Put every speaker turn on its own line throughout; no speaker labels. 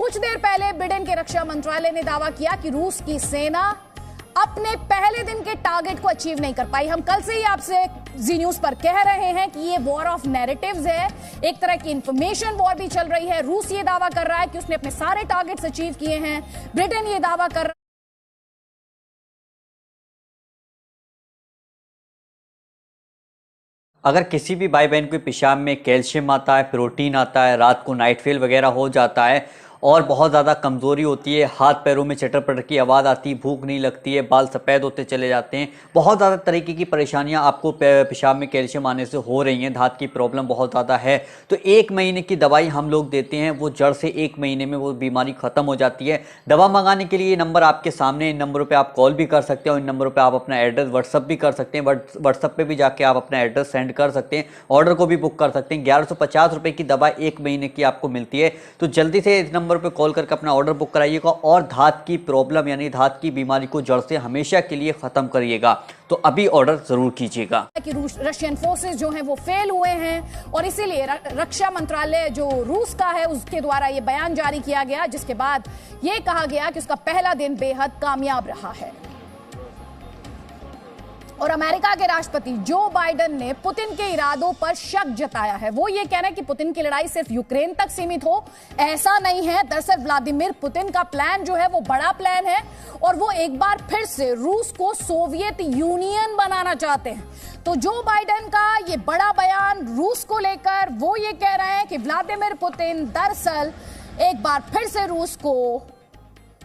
कुछ देर पहले ब्रिटेन के रक्षा मंत्रालय ने दावा किया कि रूस की सेना अपने पहले दिन के टारगेट को अचीव नहीं कर पाई। हम कल से ही आपसे जी न्यूज पर कह रहे हैं कि ये वॉर ऑफ नैरेटिव्स है, एक तरह की इंफॉर्मेशन वॉर भी चल रही है। रूस ये दावा कर रहा है कि उसने अपने सारे टारगेट्स अचीव किए हैं, ब्रिटेन ये दावा कर
अगर किसी भी भाई बहन को पेशाब में कैल्शियम आता है, प्रोटीन आता है, रात को नाइट फेल वगैरह हो जाता है और बहुत ज़्यादा कमज़ोरी होती है, हाथ पैरों में चटर पटर की आवाज़ आती है, भूख नहीं लगती है, बाल सफ़ेद होते चले जाते हैं, बहुत ज़्यादा तरीके की परेशानियां आपको पेशाब में कैल्शियम आने से हो रही हैं, धात की प्रॉब्लम बहुत ज़्यादा है, तो 1 महीने की दवाई हम लोग देते हैं। वो जड़ से 1 महीने में वो बीमारी ख़त्म हो जाती है। दवा मंगाने के लिए ये नंबर आपके सामने, इन नंबरों पर आप कॉल भी कर सकते हैं और इन नंबरों पर आप अपना एड्रेस व्हाट्सअप भी कर सकते हैं। व्हाट्सअप पर भी जाके आप अपना एड्रेस सेंड कर सकते हैं, ऑर्डर को भी बुक कर सकते हैं। 1150 रुपये की दवा 1 महीने की आपको मिलती है। तो जल्दी से इस नंबर पर कॉल करके अपना ऑर्डर बुक कराइएगा और धात की प्रॉब्लम यानी धात की बीमारी को जड़ से हमेशा के लिए खत्म करिएगा। तो अभी ऑर्डर जरूर कीजिएगा।
कि रशियन फोर्सेस जो हैं वो फेल हुए हैं और इसीलिए रक्षा मंत्रालय जो रूस का है उसके द्वारा ये बयान जारी किया गया, जिसके बाद ये कहा गया कि उसका पहला दिन बेहद कामयाब रहा है। और अमेरिका के राष्ट्रपति जो बाइडेन ने पुतिन के इरादों पर शक जताया है। वो ये कह रहे हैं कि पुतिन की लड़ाई सिर्फ यूक्रेन तक सीमित हो, ऐसा नहीं है। दरअसल व्लादिमीर पुतिन का प्लान जो है वो बड़ा प्लान है और वो एक बार फिर से रूस को सोवियत यूनियन बनाना चाहते हैं। तो जो बाइडेन का ये बड़ा बयान रूस को लेकर, वो ये कह रहे हैं कि व्लादिमीर पुतिन दरअसल एक बार फिर से रूस को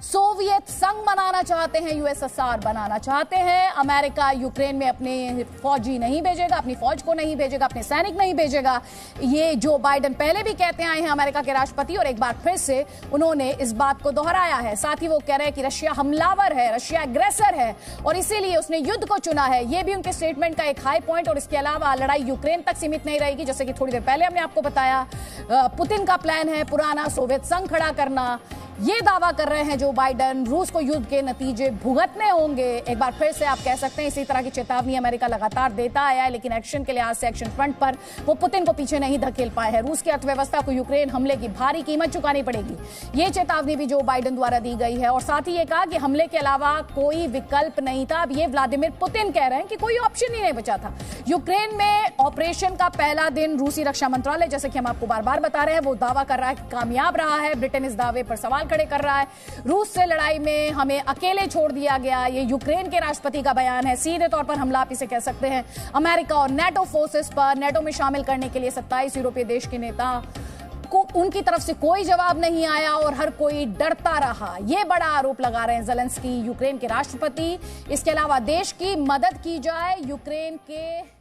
सोवियत संघ बनाना चाहते हैं, यूएसएसआर बनाना चाहते हैं। अमेरिका यूक्रेन में अपने फौजी नहीं भेजेगा, अपनी फौज को नहीं भेजेगा, अपने सैनिक नहीं भेजेगा। ये जो बाइडेन पहले भी कहते आए हैं अमेरिका के राष्ट्रपति, और एक बार फिर से उन्होंने इस बात को दोहराया है। साथ ही वो कह रहे हैं कि रशिया हमलावर है, रशिया एग्रेसर है और इसीलिए उसने युद्ध को चुना है। ये भी उनके स्टेटमेंट का एक हाई पॉइंट। और इसके अलावा लड़ाई यूक्रेन तक सीमित नहीं रहेगी, जैसे कि थोड़ी देर पहले हमने आपको बताया पुतिन का प्लान है पुराना सोवियत संघ खड़ा करना। ये दावा कर रहे हैं जो बाइडेन, रूस को युद्ध के नतीजे भुगतने होंगे। एक बार फिर से आप कह सकते हैं इसी तरह की चेतावनी अमेरिका लगातार देता आया है, लेकिन एक्शन के लिहाज से, एक्शन फ्रंट पर वो पुतिन को पीछे नहीं धकेल पाए हैं। रूस की अर्थव्यवस्था को यूक्रेन हमले की भारी कीमत चुकानी पड़ेगी, ये चेतावनी भी जो बाइडेन द्वारा दी गई है। और साथ ही ये कहा कि हमले के अलावा कोई विकल्प नहीं था। अब ये व्लादिमीर पुतिन कह रहे हैं कि कोई ऑप्शन ही नहीं बचा था। यूक्रेन में ऑपरेशन का पहला दिन रूसी रक्षा मंत्रालय, जैसे कि हम आपको बार बार बता रहे हैं, वो दावा कर रहा है कि कामयाब रहा है। ब्रिटेन इस दावे पर सवाल खड़े कर रहा है। रूस से लड़ाई में हमें अकेले छोड़ दिया गया, ये यूक्रेन के राष्ट्रपति का बयान है। सीधे तौर पर हमला आप इसे कह सकते हैं अमेरिका और नेटो फोर्सेस पर। नेटो में शामिल करने के लिए 27 यूरोपीय देश के नेता को उनकी तरफ से कोई जवाब नहीं आया और हर कोई डरता रहा। ये बड़ा आरोप लगा रहे हैं ज़ेलेंस्की, यूक्रेन के राष्ट्रपति। इसके अलावा देश की मदद की जाए यूक्रेन के